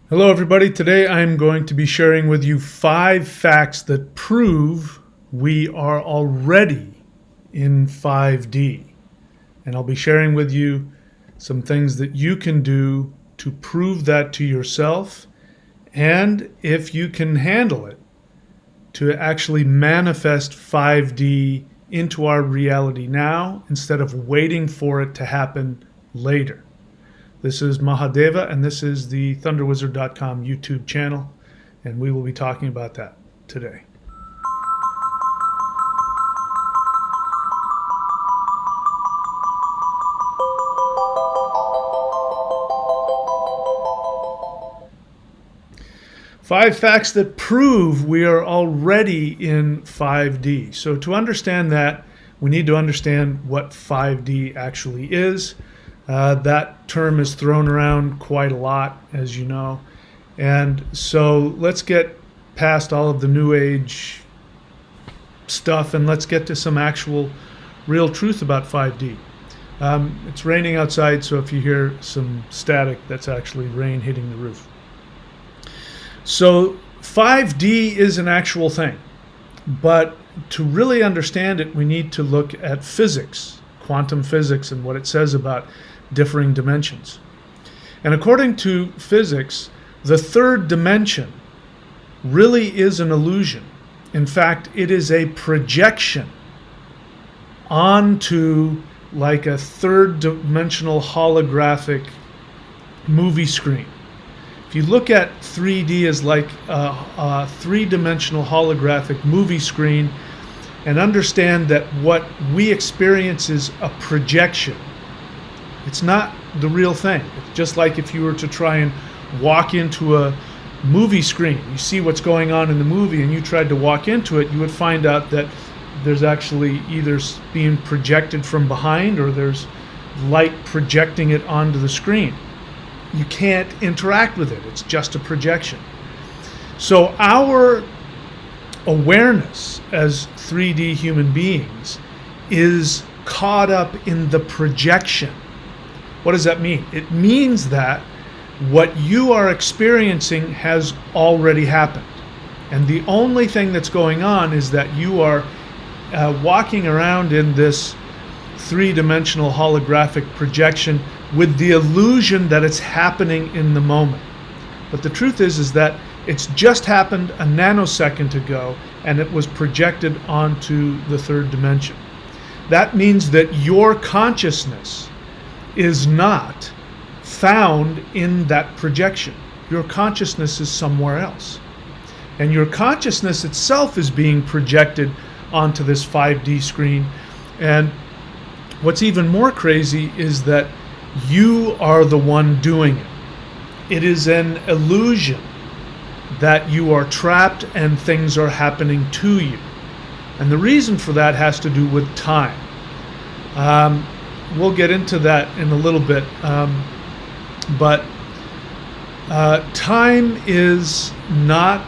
Hello, everybody. Today I'm going to be sharing with you 5 facts that prove we are already in 5D. And I'll be sharing with you some things that you can do to prove that to yourself, and if you can handle it, to actually manifest 5D into our reality now instead of waiting for it to happen later. This is Mahadeva, and this is the ThunderWizard.com YouTube channel, and we will be talking about that today. Five facts that prove we are already in 5D. So to understand that, we need to understand what 5D actually is. That term is thrown around quite a lot, as you know. And so let's get past all of the New Age stuff and let's get to some actual real truth about 5D. It's raining outside, so if you hear some static, that's actually rain hitting the roof. So 5D is an actual thing. But to really understand it, we need to look at physics, quantum physics, and what it says about differing dimensions. And according to physics, the third dimension really is an illusion. In fact, it is a projection onto like a third dimensional holographic movie screen. If you look at 3D as like a three-dimensional holographic movie screen and understand that what we experience is a projection, it's not the real thing. It's just like if you were to try and walk into a movie screen. You see what's going on in the movie and you tried to walk into it, you would find out that there's actually either being projected from behind or there's light projecting it onto the screen. You can't interact with it. It's just a projection. So our awareness as 3D human beings is caught up in the projection. What does that mean? It means that what you are experiencing has already happened. And the only thing that's going on is that you are walking around in this three-dimensional holographic projection with the illusion that it's happening in the moment. But the truth is that it's just happened a nanosecond ago and it was projected onto the third dimension. That means that your consciousness is not found in that projection. Your consciousness is somewhere else. And your consciousness itself is being projected onto this 5D screen. And what's even more crazy is that you are the one doing it. It is an illusion that you are trapped and things are happening to you. And the reason for that has to do with time. We'll get into that in a little bit. But time is not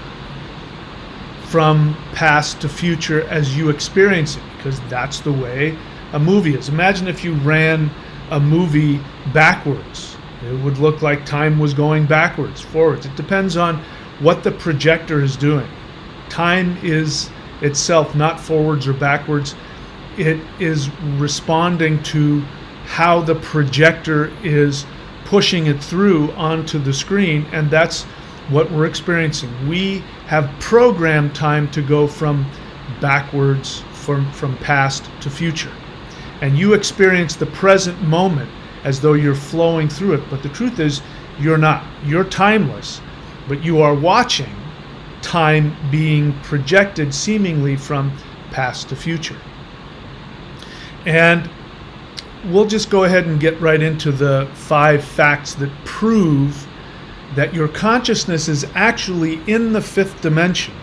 from past to future as you experience it, because that's the way a movie is. Imagine if you ran a movie backwards. It would look like time was going backwards, forwards. It depends on what the projector is doing. Time is itself not forwards or backwards. It is responding to how the projector is pushing it through onto the screen, and that's what we're experiencing. We have programmed time to go from backwards, from past to future. And you experience the present moment as though you're flowing through it, but the truth is you're not. You're timeless, but you are watching time being projected seemingly from past to future. And we'll just go ahead and get right into the 5 facts that prove that your consciousness is actually in the 5th dimension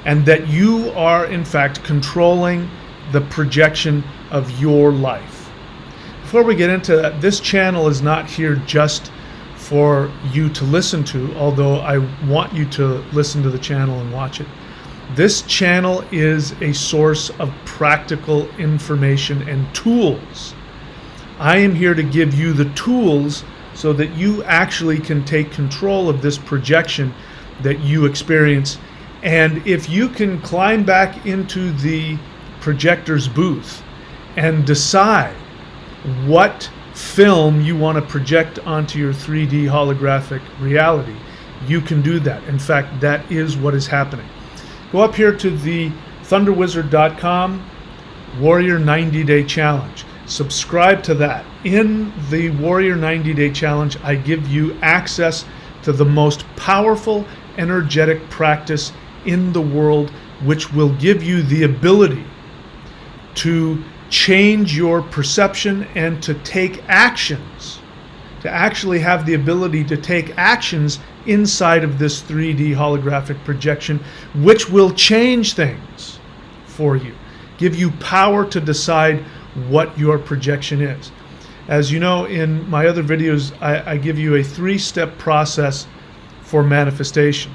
and that you are in fact controlling the projection of your life. Before we get into that, this channel is not here just for you to listen to, although I want you to listen to the channel and watch it. This channel is a source of practical information and tools. I am here to give you the tools so that you actually can take control of this projection that you experience. And if you can climb back into the projector's booth and decide what film you want to project onto your 3D holographic reality, you can do that. In fact, that is what is happening. Go up here to the thunderwizard.com Warrior 90-Day Challenge. Subscribe to that. In the Warrior 90-Day Challenge, I give you access to the most powerful energetic practice in the world, which will give you the ability to change your perception and to take actions, to actually have the ability to take actions inside of this 3D holographic projection, which will change things for you, give you power to decide what your projection is. As you know, in my other videos, I give you a 3-step process for manifestation.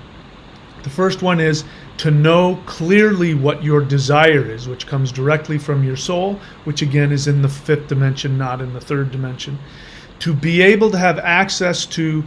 The first one is to know clearly what your desire is, which comes directly from your soul, which again is in the 5th dimension, not in the 3rd dimension. To be able to have access to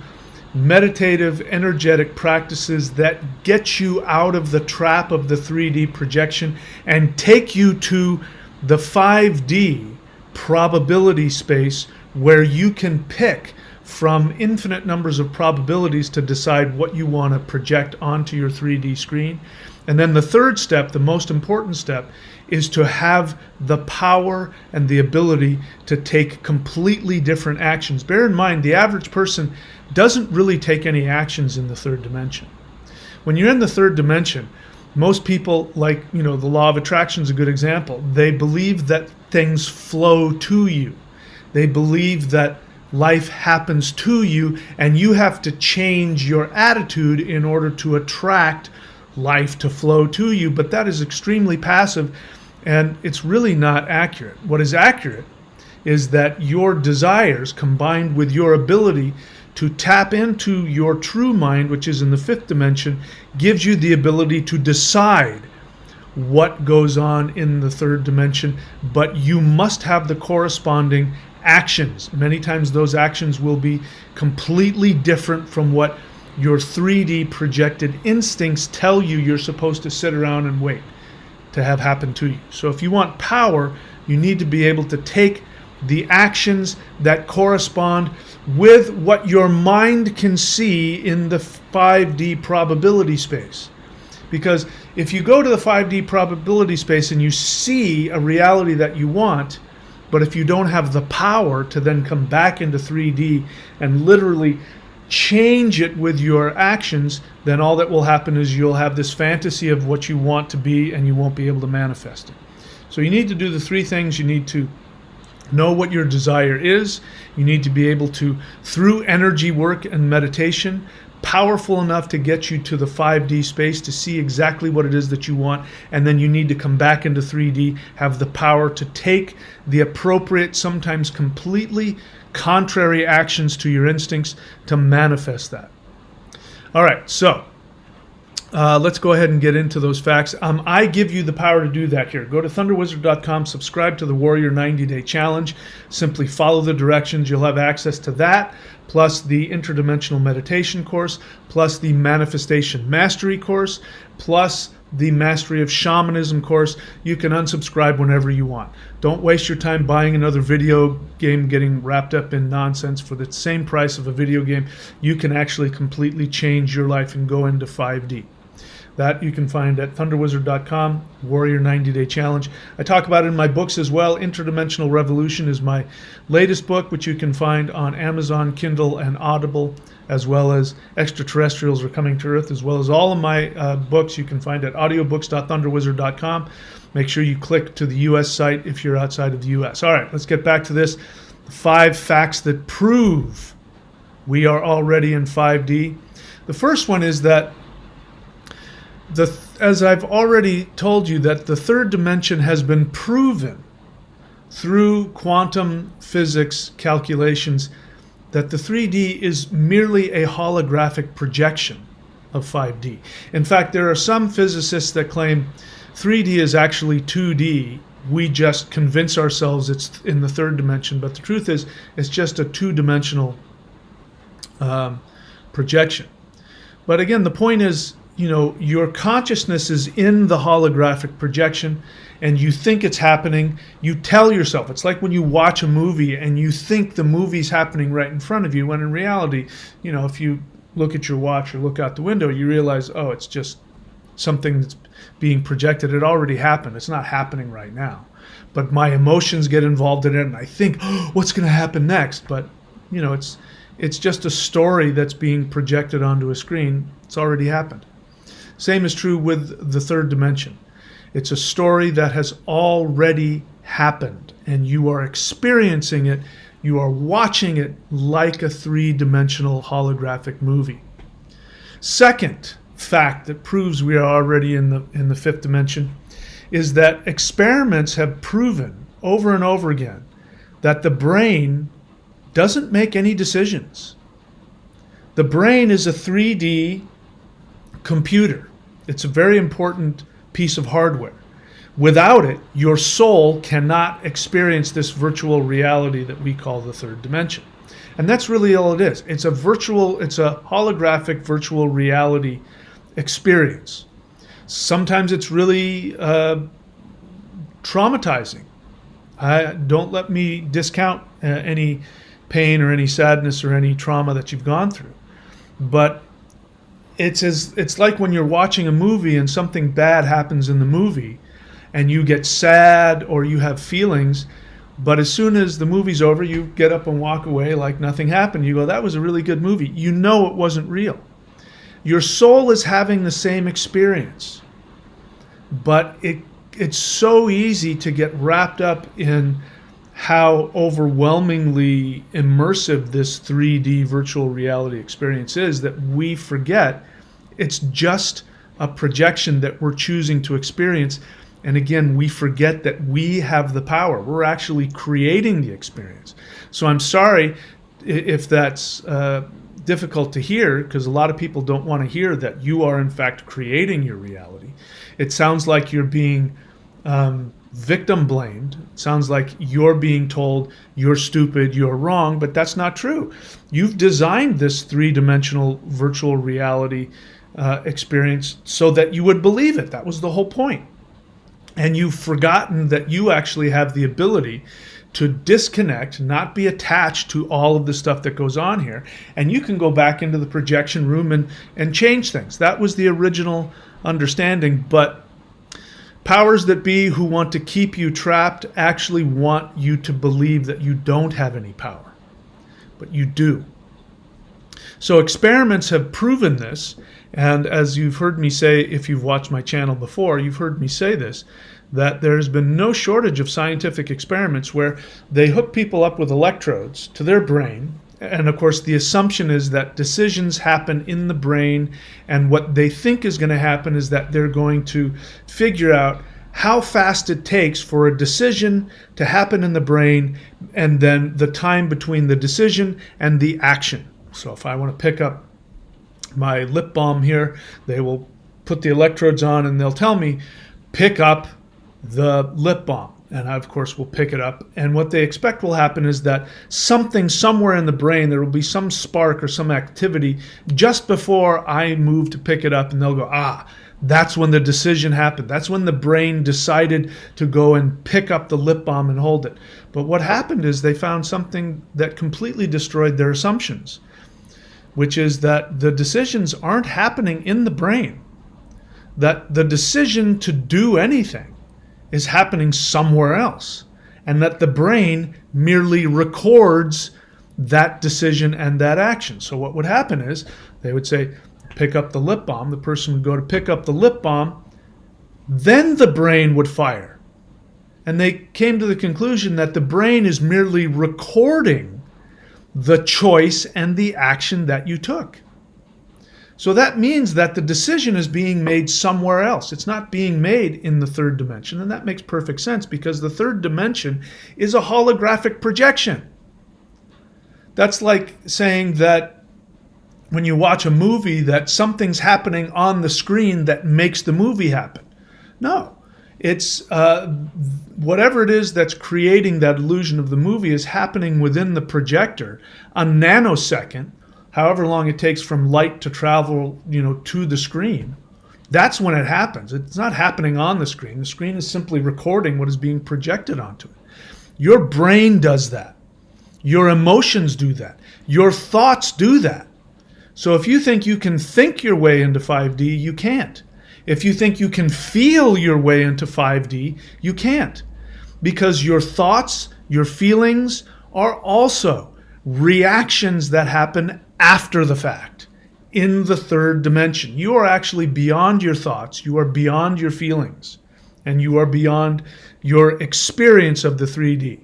meditative, energetic practices that get you out of the trap of the 3D projection and take you to the 5D probability space, where you can pick from infinite numbers of probabilities to decide what you want to project onto your 3D screen. And then the 3rd step, the most important step, is to have the power and the ability to take completely different actions. Bear in mind, the average person doesn't really take any actions in the 3rd dimension. When you're in the 3rd dimension, most people, like, the law of attraction is a good example. They believe that things flow to you. They believe that life happens to you, and you have to change your attitude in order to attract life to flow to you. But that is extremely passive, and it's really not accurate. What is accurate is that your desires, combined with your ability to tap into your true mind, which is in the 5th dimension, gives you the ability to decide what goes on in the 3rd dimension. But you must have the corresponding actions. Many times those actions will be completely different from what your 3D projected instincts tell you you're supposed to sit around and wait to have happen to you. So if you want power, you need to be able to take the actions that correspond with what your mind can see in the 5D probability space. Because if you go to the 5D probability space and you see a reality that you want, but if you don't have the power to then come back into 3D and literally change it with your actions, then all that will happen is you'll have this fantasy of what you want to be, and you won't be able to manifest it. So you need to do the 3 things. You need to know what your desire is. You need to be able to, through energy work and meditation, powerful enough to get you to the 5D space to see exactly what it is that you want. And then you need to come back into 3D, have the power to take the appropriate, sometimes completely contrary actions to your instincts to manifest that. All right, so let's go ahead and get into those facts. I give you the power to do that here. Go to thunderwizard.com, subscribe to the Warrior 90-Day Challenge. Simply follow the directions. You'll have access to that, plus the Interdimensional Meditation course, plus the Manifestation Mastery course, plus the Mastery of Shamanism course. You can unsubscribe whenever you want. Don't waste your time buying another video game, getting wrapped up in nonsense for the same price of a video game. You can actually completely change your life and go into 5D. That you can find at thunderwizard.com, Warrior 90-Day Challenge. I talk about it in my books as well. Interdimensional Revolution is my latest book, which you can find on Amazon, Kindle, and Audible, as well as Extraterrestrials Are Coming to Earth, as well as all of my books you can find at audiobooks.thunderwizard.com. Make sure you click to the U.S. site if you're outside of the U.S. All right, let's get back to this. 5 facts that prove we are already in 5D. The first one is that as I've already told you, that the 3rd dimension has been proven through quantum physics calculations that the 3D is merely a holographic projection of 5D. In fact, there are some physicists that claim 3D is actually 2D. We just convince ourselves it's in the 3rd dimension, but the truth is it's just a 2-dimensional projection. But again, the point is, your consciousness is in the holographic projection and you think it's happening. You tell yourself, it's like when you watch a movie and you think the movie's happening right in front of you, when in reality, if you look at your watch or look out the window, you realize, oh, it's just something that's being projected. It already happened. It's not happening right now. But my emotions get involved in it and I think, oh, what's going to happen next? But, it's just a story that's being projected onto a screen. It's already happened. Same is true with the third dimension. It's a story that has already happened and you are experiencing it. You are watching it like a three-dimensional holographic movie. Second fact that proves we are already in the fifth dimension is that experiments have proven over and over again that the brain doesn't make any decisions. The brain is a 3D computer. It's a very important piece of hardware. Without it, your soul cannot experience this virtual reality that we call the third dimension. And that's really all it is. It's a holographic virtual reality experience. Sometimes it's really traumatizing. Don't let me discount any pain or any sadness or any trauma that you've gone through. But it's like when you're watching a movie and something bad happens in the movie and you get sad or you have feelings, but as soon as the movie's over, you get up and walk away like nothing happened. You go, that was a really good movie. You know it wasn't real. Your soul is having the same experience, but it's so easy to get wrapped up in how overwhelmingly immersive this 3D virtual reality experience is that we forget it's just a projection that we're choosing to experience. And again, we forget that we have the power. We're actually creating the experience. So I'm sorry if that's difficult to hear, because a lot of people don't want to hear that you are in fact creating your reality. It sounds like you're being victim blamed. It sounds like you're being told you're stupid, you're wrong, but that's not true. You've designed this three-dimensional virtual reality experience so that you would believe it. That was the whole point. And you've forgotten that you actually have the ability to disconnect, not be attached to all of the stuff that goes on here. And you can go back into the projection room and change things. That was the original understanding. But powers that be who want to keep you trapped actually want you to believe that you don't have any power. But you do. So experiments have proven this. And as you've heard me say, if you've watched my channel before, you've heard me say this, that there's been no shortage of scientific experiments where they hook people up with electrodes to their brain. And of course, the assumption is that decisions happen in the brain. And what they think is going to happen is that they're going to figure out how fast it takes for a decision to happen in the brain and then the time between the decision and the action. So if I want to pick up my lip balm here, they will put the electrodes on and they'll tell me, pick up the lip balm. And I, of course, will pick it up. And what they expect will happen is that something somewhere in the brain, there will be some spark or some activity just before I move to pick it up. And they'll go, that's when the decision happened. That's when the brain decided to go and pick up the lip balm and hold it. But what happened is they found something that completely destroyed their assumptions, which is that the decisions aren't happening in the brain, that the decision to do anything is happening somewhere else, and that the brain merely records that decision and that action. So what would happen is they would say, pick up the lip balm. The person would go to pick up the lip balm. Then the brain would fire. And they came to the conclusion that the brain is merely recording the choice and the action that you took. So that means that the decision is being made somewhere else. It's not being made in the third dimension. And that makes perfect sense because the third dimension is a holographic projection. That's like saying that when you watch a movie that something's happening on the screen that makes the movie happen. No, it's whatever it is that's creating that illusion of the movie is happening within the projector a nanosecond however long it takes from light to travel, to the screen, that's when it happens. It's not happening on the screen. The screen is simply recording what is being projected onto it. Your brain does that. Your emotions do that. Your thoughts do that. So if you think you can think your way into 5D, you can't. If you think you can feel your way into 5D, you can't. Because your thoughts, your feelings are also reactions that happen after the fact in the third dimension. You are actually beyond your thoughts. You are beyond your feelings. And you are beyond your experience of the 3D.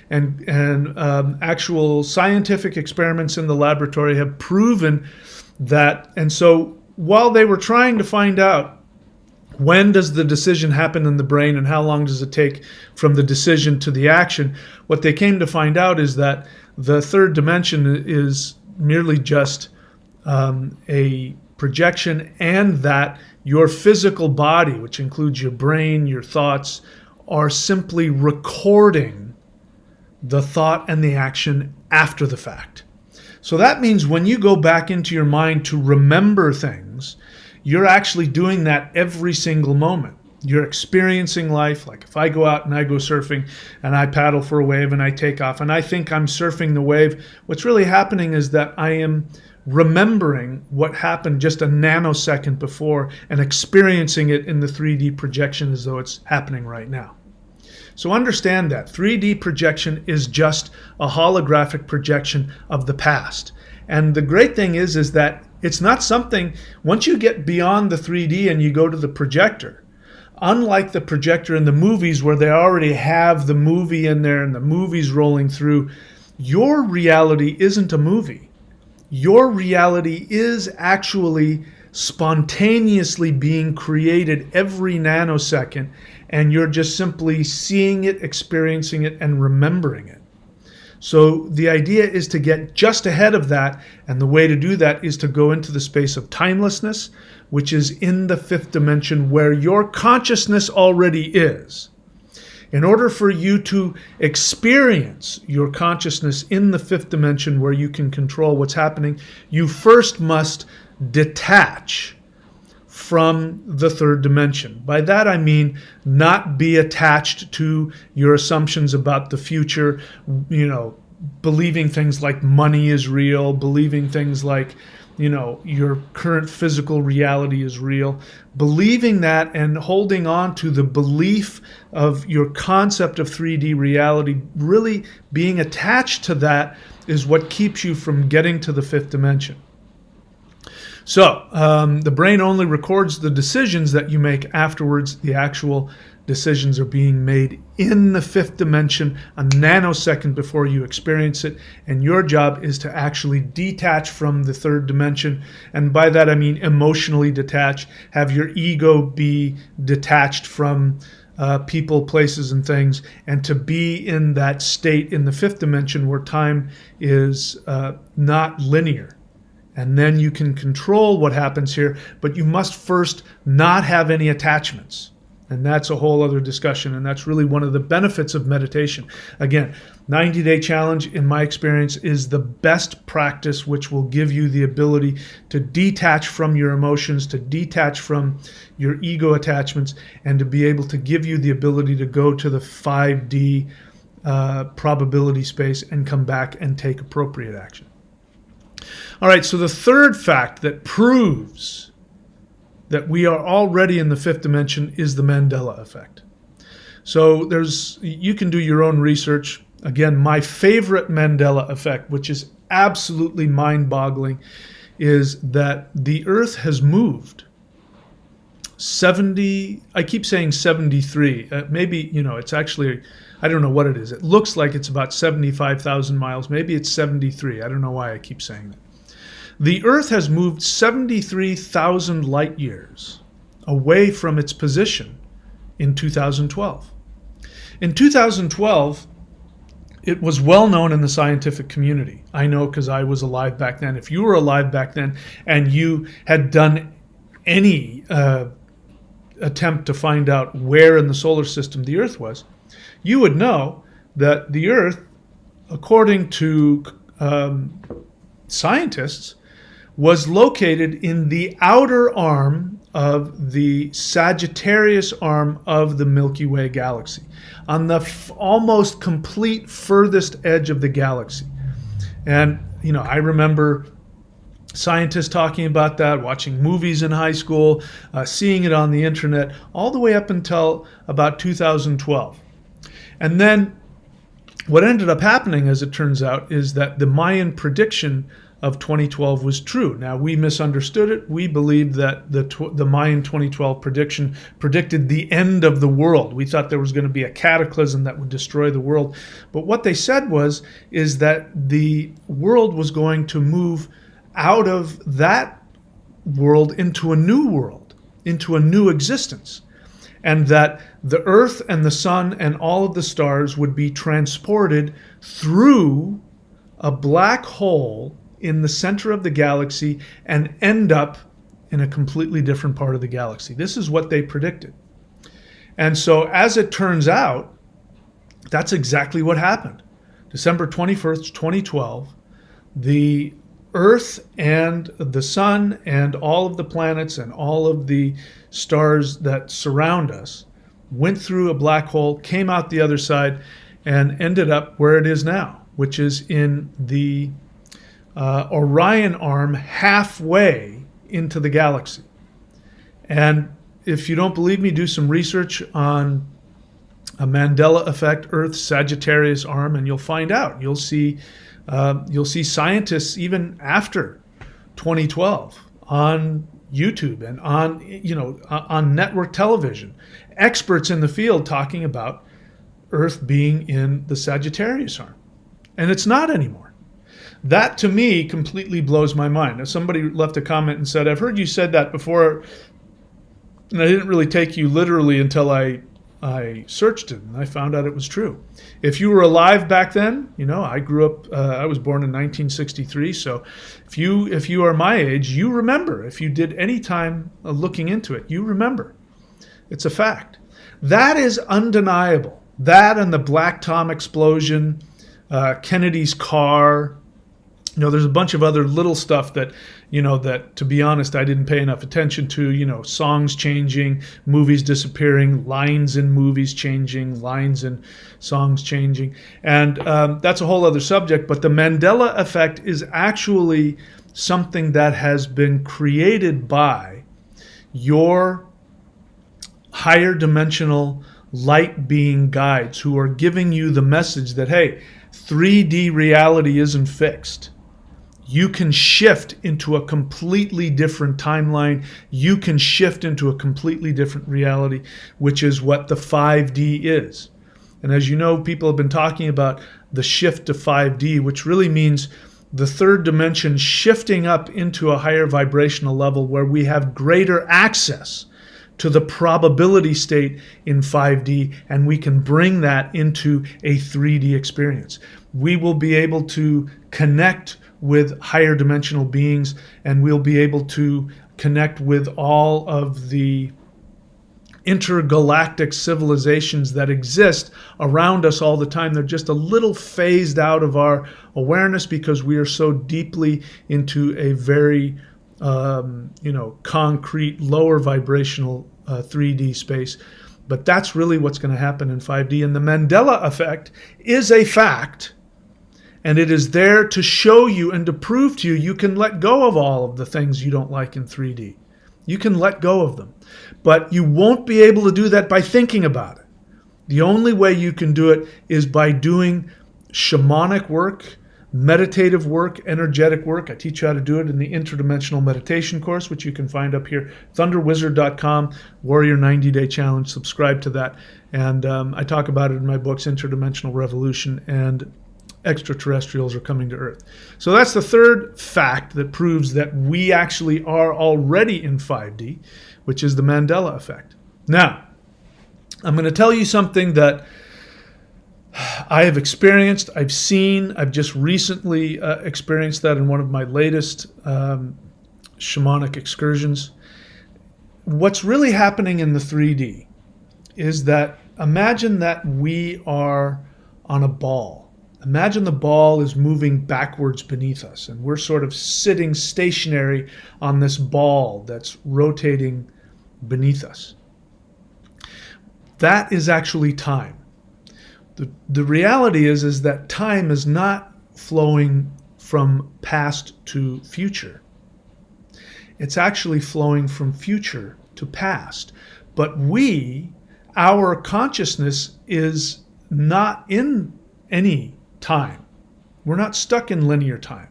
And actual scientific experiments in the laboratory have proven that. And so while they were trying to find out when does the decision happen in the brain and how long does it take from the decision to the action, what they came to find out is that the third dimension is merely just a projection, and that your physical body, which includes your brain, your thoughts, are simply recording the thought and the action after the fact. So that means when you go back into your mind to remember things, you're actually doing that every single moment. You're experiencing life. Like if I go out and I go surfing and I paddle for a wave and I take off and I think I'm surfing the wave, what's really happening is that I am remembering what happened just a nanosecond before and experiencing it in the 3D projection as though it's happening right now. So understand that 3D projection is just a holographic projection of the past. And the great thing is that it's not something, once you get beyond the 3D and you go to the projector, unlike the projector in the movies where they already have the movie in there and the movie's rolling through, your reality isn't a movie. Your reality is actually spontaneously being created every nanosecond, and you're just simply seeing it, experiencing it, and remembering it. So the idea is to get just ahead of that, and the way to do that is to go into the space of timelessness, which is in the fifth dimension where your consciousness already is. In order for you to experience your consciousness in the fifth dimension where you can control what's happening, you first must detach from the third dimension. By that I mean not be attached to your assumptions about the future, believing things like money is real, believing things like, your current physical reality is real. Believing that and holding on to the belief of your concept of 3D reality, really being attached to that, is what keeps you from getting to the fifth dimension. So the brain only records the decisions that you make afterwards. The actual decisions are being made in the fifth dimension a nanosecond before you experience it. And your job is to actually detach from the third dimension. And by that I mean emotionally detach, have your ego be detached from people, places, and things, and to be in that state in the fifth dimension where time is not linear. And then you can control what happens here, but you must first not have any attachments. And that's a whole other discussion, and that's really one of the benefits of meditation. Again, 90-day challenge, in my experience, is the best practice which will give you the ability to detach from your emotions, to detach from your ego attachments, and to be able to give you the ability to go to the 5D probability space and come back and take appropriate action. All right, so the third fact that proves that we are already in the fifth dimension is the Mandela effect. So you can do your own research. Again, my favorite Mandela effect, which is absolutely mind-boggling, is that the Earth has moved 70, I keep saying 73, maybe, it's actually, I don't know what it is. It looks like it's about 75,000 miles. Maybe it's 73. I don't know why I keep saying that. The Earth has moved 73,000 light years away from its position in 2012. In 2012, it was well known in the scientific community. I know because I was alive back then. If you were alive back then and you had done any attempt to find out where in the solar system the Earth was, you would know that the Earth, according to scientists, was located in the outer arm of the Sagittarius arm of the Milky Way galaxy, on the almost complete furthest edge of the galaxy. And, I remember scientists talking about that, watching movies in high school, seeing it on the internet, all the way up until about 2012. And then what ended up happening, as it turns out, is that the Mayan prediction of 2012 was true. Now, we misunderstood it. We believed that the Mayan 2012 prediction predicted the end of the world. We thought there was going to be a cataclysm that would destroy the world. But what they said is that the world was going to move out of that world into a new world, into a new existence. And that the Earth and the Sun and all of the stars would be transported through a black hole in the center of the galaxy and end up in a completely different part of the galaxy. This is what they predicted. And so, as it turns out, that's exactly what happened. December 21st, 2012, the Earth and the Sun and all of the planets and all of the stars that surround us went through a black hole, came out the other side, and ended up where it is now, which is in the Orion arm, halfway into the galaxy. And if you don't believe me, do some research on a Mandela effect, Earth Sagittarius arm, and you'll find out. You'll see scientists even after 2012 on YouTube and on network television, experts in the field talking about Earth being in the Sagittarius arm, and it's not anymore. That, to me, completely blows my mind. Now, somebody left a comment and said, I've heard you said that before, and I didn't really take you literally until I searched it, and I found out it was true. If you were alive back then, I grew up, I was born in 1963, so if you are my age, you remember. If you did any time looking into it, you remember. It's a fact. That is undeniable. That and the Black Tom explosion, Kennedy's car, there's a bunch of other little stuff that, that, to be honest, I didn't pay enough attention to, songs changing, movies disappearing, lines in movies changing, lines in songs changing. And that's a whole other subject. But the Mandela effect is actually something that has been created by your higher dimensional light being guides who are giving you the message that, hey, 3D reality isn't fixed. You can shift into a completely different timeline. You can shift into a completely different reality, which is what the 5D is. And as you know, people have been talking about the shift to 5D, which really means the third dimension shifting up into a higher vibrational level where we have greater access to the probability state in 5D, and we can bring that into a 3D experience. We will be able to connect with higher dimensional beings, and we'll be able to connect with all of the intergalactic civilizations that exist around us all the time. They're just a little phased out of our awareness because we are so deeply into a very concrete, lower vibrational 3D space. But that's really what's going to happen in 5D. And the Mandela effect is a fact. And it is there to show you and to prove to you you can let go of all of the things you don't like in 3D. You can let go of them. But you won't be able to do that by thinking about it. The only way you can do it is by doing shamanic work, meditative work, energetic work. I teach you how to do it in the Interdimensional Meditation course, which you can find up here, thunderwizard.com, Warrior 90-Day Challenge. Subscribe to that. And I talk about it in my books, Interdimensional Revolution and Extraterrestrials Are Coming to Earth. So that's the third fact that proves that we actually are already in 5D, which is the Mandela effect. Now, I'm going to tell you something that I have experienced, I've seen, I've just recently experienced that in one of my latest shamanic excursions. What's really happening in the 3D is that imagine that we are on a ball Imagine the ball is moving backwards beneath us, and we're sort of sitting stationary on this ball that's rotating beneath us. That is actually time. The reality is that time is not flowing from past to future. It's actually flowing from future to past. But our consciousness is not in any time. We're not stuck in linear time.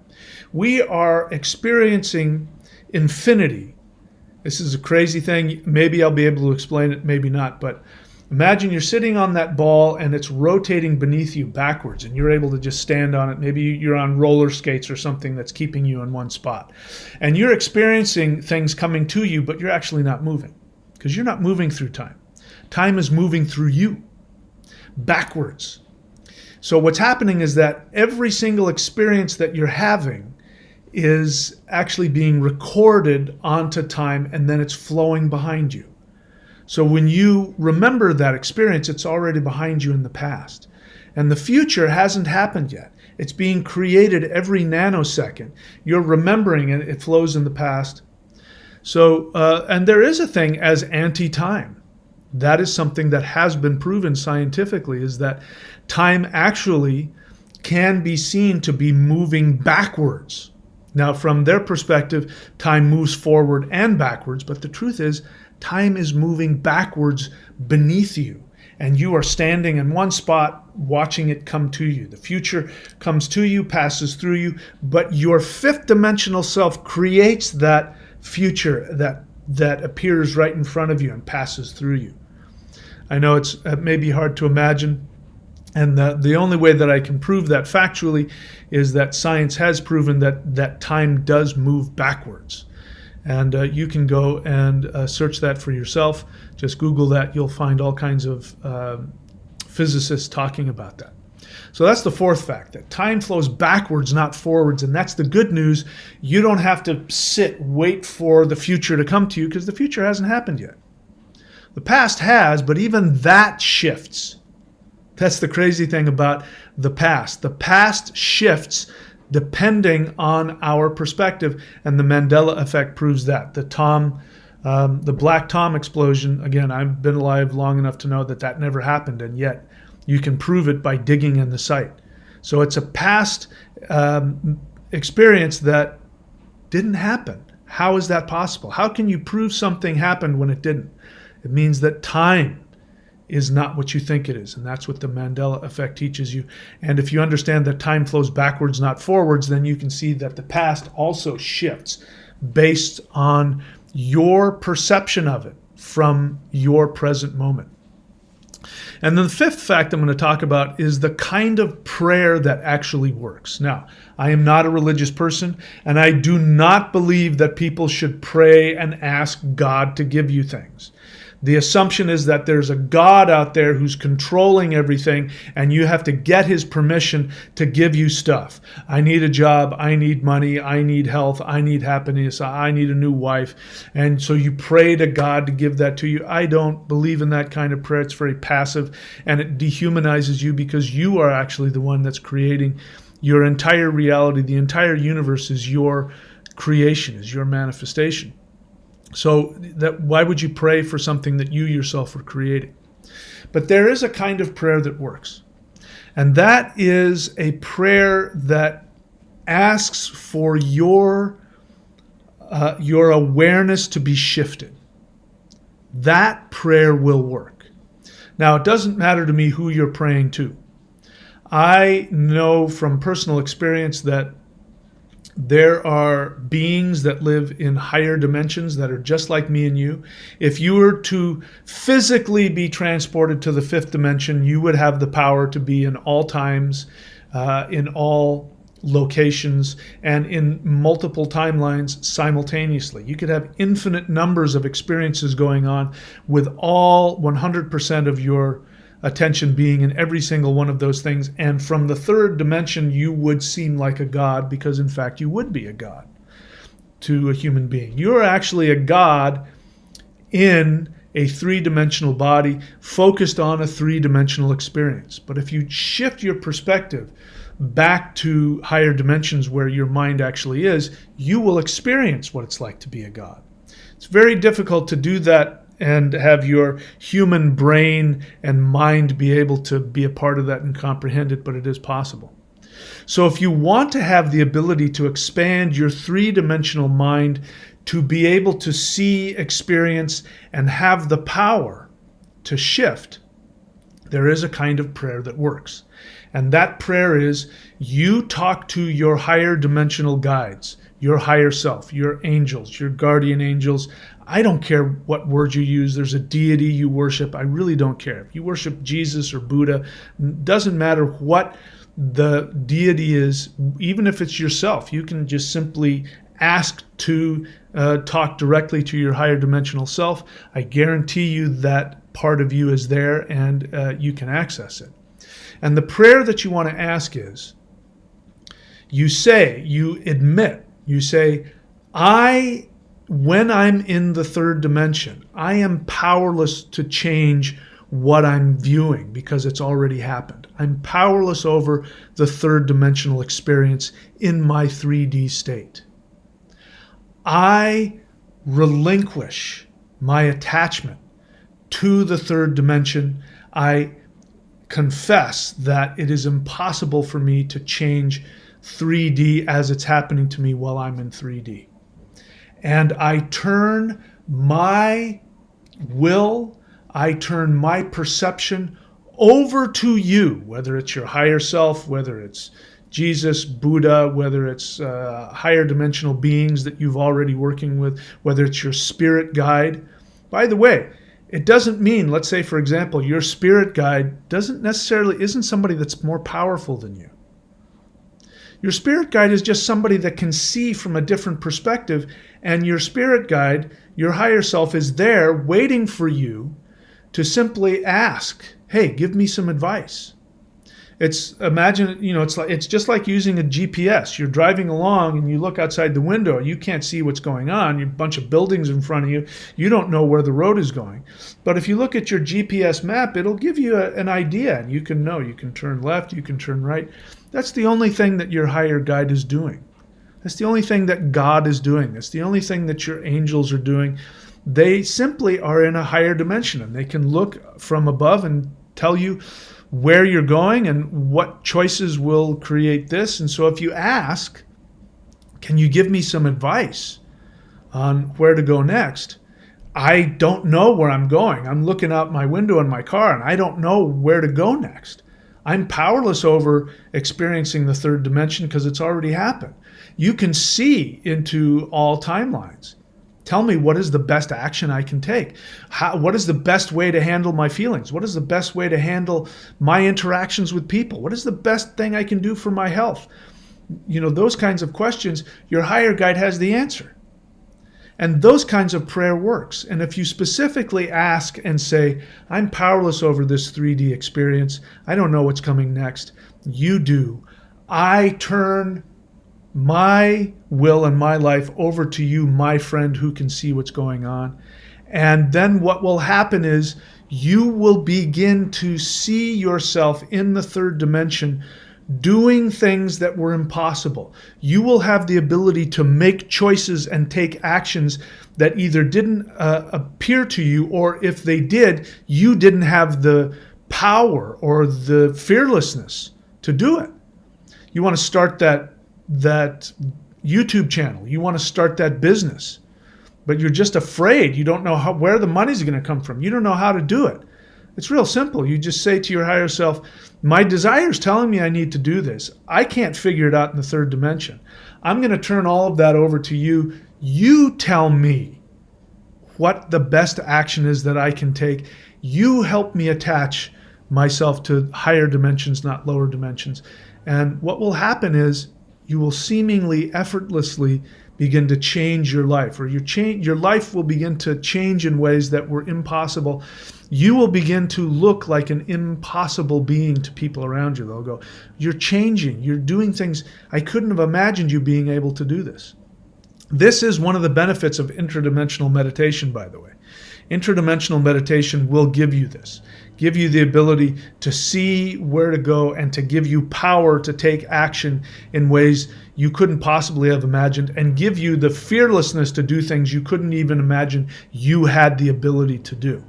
We are experiencing infinity. This is a crazy thing. Maybe I'll be able to explain it, maybe not. But imagine you're sitting on that ball and it's rotating beneath you backwards and you're able to just stand on it. Maybe you're on roller skates or something that's keeping you in one spot. And you're experiencing things coming to you, but you're actually not moving because you're not moving through time. Time is moving through you backwards. So what's happening is that every single experience that you're having is actually being recorded onto time, and then it's flowing behind you. So when you remember that experience, it's already behind you in the past. And the future hasn't happened yet. It's being created every nanosecond. You're remembering it, it flows in the past. So, and there is a thing as anti-time. That is something that has been proven scientifically, is that time actually can be seen to be moving backwards. Now, from their perspective, time moves forward and backwards, but the truth is, time is moving backwards beneath you, and you are standing in one spot watching it come to you. The future comes to you, passes through you, but your fifth dimensional self creates that future that appears right in front of you and passes through you. I know it may be hard to imagine, and the only way that I can prove that factually is that science has proven that time does move backwards. And you can go and search that for yourself. Just Google that. You'll find all kinds of physicists talking about that. So that's the fourth fact, that time flows backwards, not forwards. And that's the good news. You don't have to wait for the future to come to you, because the future hasn't happened yet. The past has, but even that shifts. That's the crazy thing about the past. The past shifts depending on our perspective, and the Mandela effect proves that. The Black Tom explosion, again, I've been alive long enough to know that never happened, and yet you can prove it by digging in the site. So it's a past experience that didn't happen. How is that possible? How can you prove something happened when it didn't? It means that time is not what you think it is. And that's what the Mandela effect teaches you. And if you understand that time flows backwards, not forwards, then you can see that the past also shifts based on your perception of it from your present moment. And then the fifth fact I'm going to talk about is the kind of prayer that actually works. Now, I am not a religious person, and I do not believe that people should pray and ask God to give you things. The assumption is that there's a God out there who's controlling everything, and you have to get his permission to give you stuff. I need a job, I need money, I need health, I need happiness, I need a new wife. And so you pray to God to give that to you. I don't believe in that kind of prayer. It's very passive, and it dehumanizes you, because you are actually the one that's creating your entire reality. The entire universe is your creation, is your manifestation. So why would you pray for something that you yourself are creating? But there is a kind of prayer that works. And that is a prayer that asks for your awareness to be shifted. That prayer will work. Now, it doesn't matter to me who you're praying to. I know from personal experience that there are beings that live in higher dimensions that are just like me and you. If you were to physically be transported to the fifth dimension, you would have the power to be in all times, in all locations, and in multiple timelines simultaneously. You could have infinite numbers of experiences going on with all 100% of your attention being in every single one of those things. And from the third dimension, you would seem like a god, because in fact you would be a god to a human being. You're actually a god in a three-dimensional body focused on a three-dimensional experience. But if you shift your perspective back to higher dimensions where your mind actually is, you will experience what it's like to be a God. It's very difficult to do that and have your human brain and mind be able to be a part of that and comprehend it, but it is possible. So if you want to have the ability to expand your three-dimensional mind to be able to see, experience, and have the power to shift, there is a kind of prayer that works. And that prayer is, you talk to your higher dimensional guides, your higher self, your angels, your guardian angels. I don't care what word you use. There's a deity you worship. I really don't care. If you worship Jesus or Buddha, doesn't matter what the deity is, even if it's yourself, you can just simply ask to talk directly to your higher dimensional self. I guarantee you that part of you is there, and you can access it. And the prayer that you want to ask is, you say, when I'm in the third dimension, I am powerless to change what I'm viewing because it's already happened. I'm powerless over the third dimensional experience in my 3D state. I relinquish my attachment to the third dimension. I confess that it is impossible for me to change 3D as it's happening to me while I'm in 3D. And I turn my will, I turn my perception over to you, whether it's your higher self, whether it's Jesus, Buddha, whether it's higher dimensional beings that you've already working with, whether it's your spirit guide. By the way, it doesn't mean, let's say, for example, your spirit guide isn't somebody that's more powerful than you. Your spirit guide is just somebody that can see from a different perspective, and your spirit guide, your higher self, is there waiting for you to simply ask, hey, give me some advice. It's just like using a GPS. You're driving along and you look outside the window. You can't see what's going on. You have a bunch of buildings in front of you. You don't know where the road is going. But if you look at your GPS map, it'll give you an idea, and you can know. You can turn left, you can turn right. That's the only thing that your higher guide is doing. That's the only thing that God is doing. That's the only thing that your angels are doing. They simply are in a higher dimension, and they can look from above and tell you where you're going and what choices will create this. And so if you ask, can you give me some advice on where to go next? I don't know where I'm going. I'm looking out my window in my car and I don't know where to go next. I'm powerless over experiencing the third dimension because it's already happened. You can see into all timelines. Tell me, what is the best action I can take? What is the best way to handle my feelings? What is the best way to handle my interactions with people? What is the best thing I can do for my health? Those kinds of questions, your higher guide has the answer. And those kinds of prayer works. And if you specifically ask and say, I'm powerless over this 3D experience, I don't know what's coming next, you do. I turn my will and my life over to you, my friend who can see what's going on. And then what will happen is you will begin to see yourself in the third dimension doing things that were impossible. You will have the ability to make choices and take actions that either didn't appear to you, or if they did, you didn't have the power or the fearlessness to do it. You want to start that YouTube channel. You want to start that business, but you're just afraid. You don't know where the money's going to come from. You don't know how to do it. It's real simple. You just say to your higher self, my desire is telling me I need to do this. I can't figure it out in the third dimension. I'm going to turn all of that over to you. You tell me what the best action is that I can take. You help me attach myself to higher dimensions, not lower dimensions. And what will happen is you will seemingly effortlessly begin to change your life, or your life will begin to change in ways that were impossible. You will begin to look like an impossible being to people around you. They'll go, you're changing, you're doing things. I couldn't have imagined you being able to do this. This is one of the benefits of interdimensional meditation, by the way. Interdimensional meditation will give you this, give you the ability to see where to go and to give you power to take action in ways you couldn't possibly have imagined, and give you the fearlessness to do things you couldn't even imagine you had the ability to do.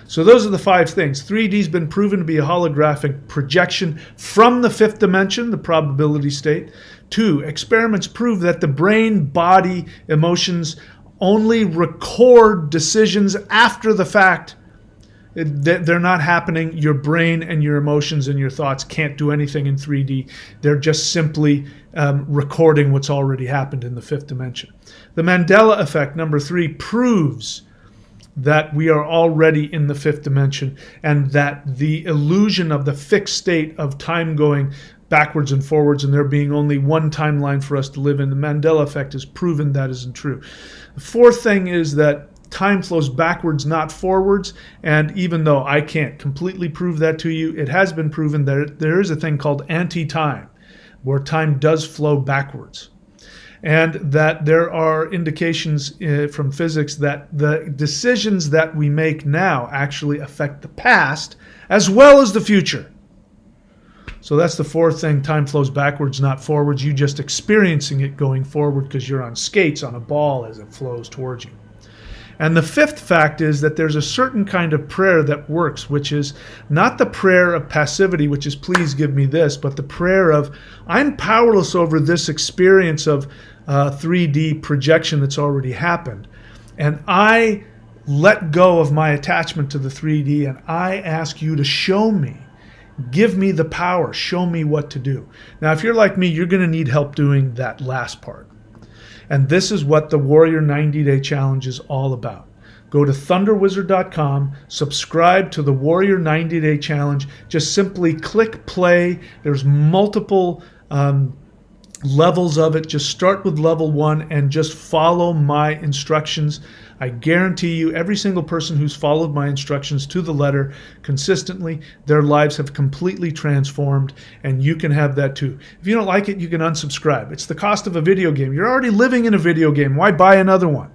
So those are the 5 things. 3D has been proven to be a holographic projection from the 5th dimension, the probability state. 2, experiments prove that the brain, body, emotions only record decisions after the fact. They're not happening. Your brain and your emotions and your thoughts can't do anything in 3D. They're just simply recording what's already happened in the 5th dimension. The Mandela effect, number 3, proves that we are already in the 5th dimension, and that the illusion of the fixed state of time going backwards and forwards and there being only one timeline for us to live in, the Mandela effect has proven that isn't true. The 4th thing is that time flows backwards, not forwards, and even though I can't completely prove that to you, it has been proven that there is a thing called anti-time, where time does flow backwards. And that there are indications from physics that the decisions that we make now actually affect the past as well as the future. So that's the 4th thing. Time flows backwards, not forwards. You just experiencing it going forward because you're on skates on a ball as it flows towards you. And the 5th fact is that there's a certain kind of prayer that works, which is not the prayer of passivity, which is please give me this, but the prayer of I'm powerless over this experience of 3D projection that's already happened. And I let go of my attachment to the 3D, and I ask you to show me. Give me the power. Show me what to do. Now, if you're like me, you're going to need help doing that last part. And this is what the Warrior 90-Day Challenge is all about. Go to thunderwizard.com, subscribe to the Warrior 90-Day Challenge. Just simply click play. There's multiple levels of it. Just start with level 1 and just follow my instructions. I guarantee you, every single person who's followed my instructions to the letter consistently, their lives have completely transformed, and you can have that too. If you don't like it, you can unsubscribe. It's the cost of a video game. You're already living in a video game. Why buy another one?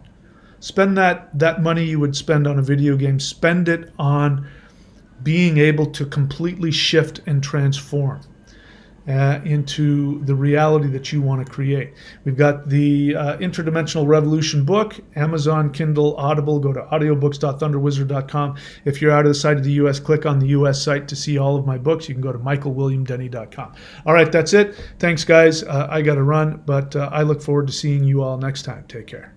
Spend that money you would spend on a video game. Spend it on being able to completely shift and transform into the reality that you want to create. We've got the Interdimensional Revolution book, Amazon, Kindle, Audible. Go to audiobooks.thunderwizard.com. If you're out of the side of the U.S., click on the U.S. site to see all of my books. You can go to michaelwilliamdenny.com. All right, that's it. Thanks, guys. I got to run, but I look forward to seeing you all next time. Take care.